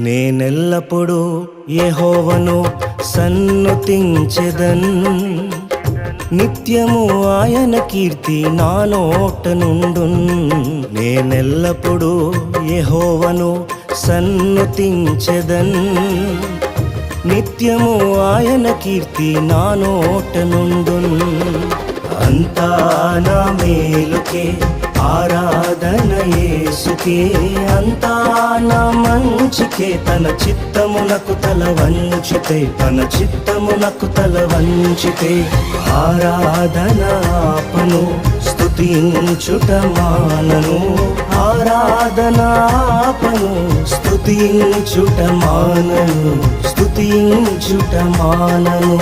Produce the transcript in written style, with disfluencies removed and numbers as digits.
నేనెల్లప్పుడూ యెహోవాను సన్నుతించెదన్, నిత్యము ఆయన కీర్తి నా నోట నుండున్. నేనెల్లప్పుడూ యెహోవాను సన్నుతించెదన్, నిత్యము ఆయన కీర్తి నా నోట నుండున్. అంతా నా మేలుకే ఆరాధన యేసుకే, అంతా నా మంచికే. తన చిత్తమునకు తల వంచితే, తన చిత్తమునకు తల వంచితే ఆరాధన ఆపను, స్తుతించుట మానను. ఆరాధన ఆపను, స్తుతించుట మానను, స్తుతించుట మానను.